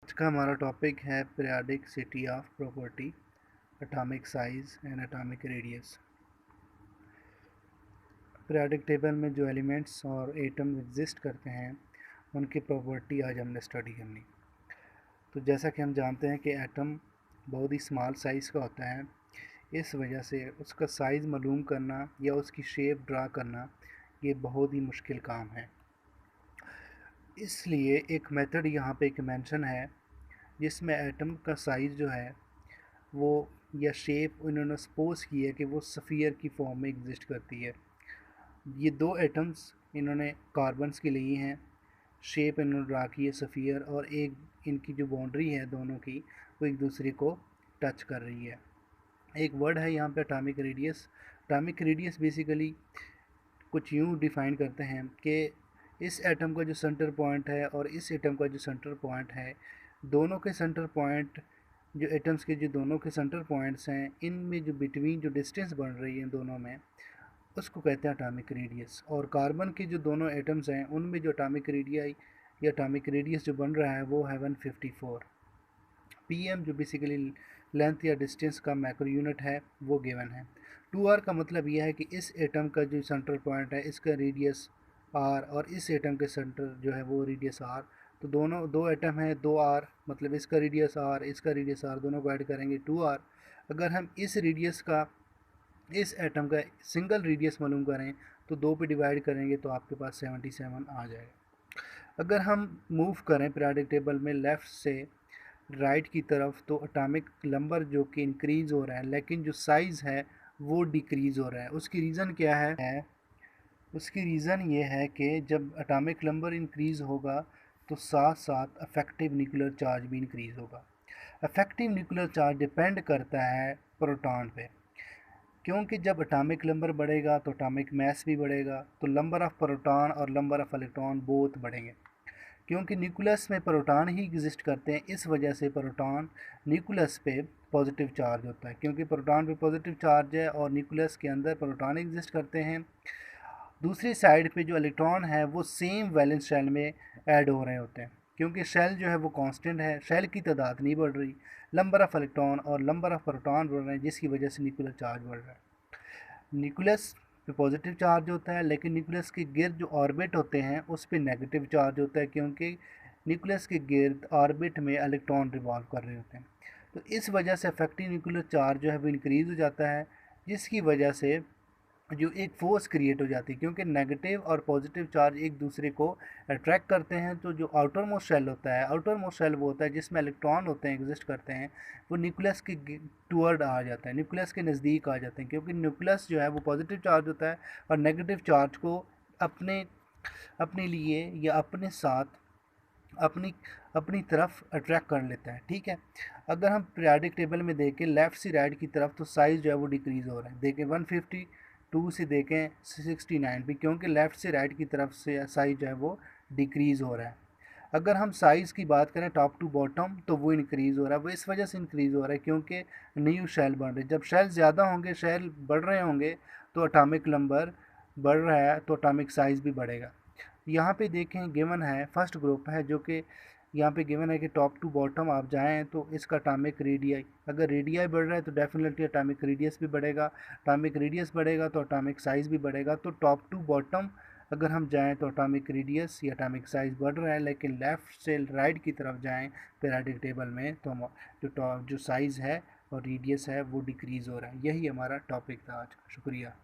आज का हमारा टॉपिक है periodicity of property, atomic size and atomic radius. Periodic table में जो एलिमेंट्स और एटम एग्जिस्ट करते हैं उनकी प्रॉपर्टी आज हमने स्टडी करनी। तो जैसा कि हम जानते हैं कि एटम बहुत ही स्मॉल साइज़ का होता है, इस वजह से उसका साइज़ मालूम करना या उसकी शेप ड्रा करना ये बहुत ही मुश्किल काम है। इसलिए एक मेथड यहाँ पे एक मेंशन है जिसमें एटम का साइज़ जो है वो या शेप उन्होंने सपोज की है कि वो सफ़ियर की फॉर्म में एग्जिस्ट करती है। ये दो एटम्स इन्होंने कार्बन्स की ली हैं, शेप इन्होंने ड्रा की है सफ़ियर, और एक इनकी जो बाउंड्री है दोनों की वो एक दूसरे को टच कर रही है। एक वर्ड है यहाँ पे atomic radius. Atomic radius basically कुछ यूँ डिफ़ाइन करते हैं कि इस एटम का जो सेंटर पॉइंट है और इस एटम का जो सेंटर पॉइंट है, दोनों के सेंटर पॉइंट जो एटम्स के जो दोनों के सेंटर पॉइंट्स हैं, इनमें जो बिटवीन जो डिस्टेंस बन रही है दोनों में, उसको कहते हैं एटॉमिक रेडियस। और कार्बन के जो दोनों एटम्स हैं उनमें जो एटॉमिक रेडियाई या एटॉमिक रेडियस जो बन रहा है वो है 154 pm, जो बेसिकली लेंथ या डिस्टेंस का मैक्रो यूनिट है वो गिवन है। 2r का मतलब यह है कि इस एटम का जो सेंटर पॉइंट है इसका रेडियस r और इस एटम के सेंटर जो है वो रेडियस r। तो दोनों दो एटम है, 2r मतलब इसका रेडियस r इसका रेडियस r, दोनों को ऐड करेंगे 2r। अगर हम इस रेडियस का इस एटम का सिंगल रेडियस मालूम करें तो 2 पे डिवाइड करेंगे तो आपके पास 77 आ जाएगा। अगर हम मूव करें पीरियोडिक टेबल में लेफ़्ट से राइट की तरफ तो एटॉमिक नंबर जो कि इंक्रीज़ हो रहा है, लेकिन जो साइज़ है वो डिक्रीज़ हो रहा है। उसकी रीज़न क्या है? उसकी रीज़न ये है कि जब एटॉमिक नंबर इंक्रीज़ होगा तो साथ साथ अफेक्टिव न्यूक्लियर चार्ज भी इंक्रीज़ होगा। अफेक्टिव न्यूक्लियर चार्ज डिपेंड करता है प्रोटॉन पे, क्योंकि जब एटॉमिक नंबर बढ़ेगा तो एटॉमिक मास भी बढ़ेगा, तो नंबर ऑफ़ प्रोटॉन और नंबर ऑफ़ इलेक्ट्रॉन बोथ बढ़ेंगे। क्योंकि न्यूक्लियस में प्रोटॉन ही एग्जिस्ट करते हैं, इस वजह से प्रोटॉन न्यूक्लियस पे पॉजिटिव चार्ज होता है। क्योंकि प्रोटॉन पे पॉजिटिव चार्ज है और न्यूक्लियस के अंदर प्रोटॉन एग्जिस्ट करते हैं, दूसरी साइड पे जो इलेक्ट्रॉन है वो सेम वैलेंस शेल में ऐड हो रहे होते हैं। क्योंकि शेल जो है वो कांस्टेंट है, शेल की तादाद नहीं बढ़ रही, नंबर ऑफ़ इलेक्ट्रॉन और नंबर ऑफ़ प्रोटॉन बढ़ रहे हैं, जिसकी वजह से न्यूक्लियर चार्ज बढ़ रहा है। न्यूक्लियस पे पॉजिटिव चार्ज होता है, लेकिन न्यूक्लियस के गिर्द जो ऑर्बिट होते हैं उस पर नेगेटिव चार्ज होता है, क्योंकि न्यूक्लियस के गिर्द ऑर्बिट में इलेक्ट्रॉन रिवॉल्व कर रहे होते हैं। तो इस वजह से इफेक्टिव न्यूक्लियर चार्ज जो है वो इंक्रीज़ हो जाता है, जिसकी वजह से जो एक फोर्स क्रिएट हो जाती है। क्योंकि नेगेटिव और पॉजिटिव चार्ज एक दूसरे को अट्रैक्ट करते हैं, तो जो आउटर मोस्ट शेल होता है, आउटर मोस्ट शेल वो होता है जिसमें इलेक्ट्रॉन होते हैं, एग्जिस्ट करते हैं, वो न्यूक्लियस के टूवर्ड आ जाता है, न्यूक्लियस के नज़दीक आ जाते हैं। क्योंकि न्यूक्लियस जो है वो पॉजिटिव चार्ज होता है और नेगेटिव चार्ज को अपने अपने लिए या अपने साथ अपनी अपनी तरफ अट्रैक्ट कर लेता है। ठीक है, अगर हम पीरियोडिक टेबल में देखें लेफ़्ट से राइट की तरफ तो साइज़ जो है वो डिक्रीज़ हो रहा है। देखें 152 से देखें 69 भी, क्योंकि लेफ़्ट से राइट की तरफ से साइज़ जो है वो डिक्रीज़ हो रहा है। अगर हम साइज़ की बात करें टॉप टू बॉटम तो वो इंक्रीज़ हो रहा है। वो इस वजह से इंक्रीज़ हो रहा है क्योंकि न्यू शेल बन रहे। जब शेल ज़्यादा होंगे, शेल बढ़ रहे होंगे, तो एटॉमिक नंबर बढ़ रहा है तो एटॉमिक साइज़ भी बढ़ेगा। यहाँ पे देखें गिवन है फर्स्ट ग्रुप है, जो कि यहाँ पे गिवन है कि टॉप टू बॉटम आप जाएँ तो इसका एटॉमिक रेडियाई, अगर रेडियाई बढ़ रहा है तो डेफिनेटली एटॉमिक रेडियस भी बढ़ेगा, एटॉमिक रेडियस बढ़ेगा तो एटॉमिक साइज़ भी बढ़ेगा। तो टॉप टू बॉटम अगर हम जाएँ तो एटॉमिक रेडियस या एटॉमिक साइज़ बढ़ रहा है, लेकिन लेफ़्ट से राइट की तरफ जाएँ पीरियोडिक टेबल में तो जो साइज़ है और रेडियस है वो डिक्रीज़ हो रहा है। यही हमारा टॉपिक था आज का। शुक्रिया।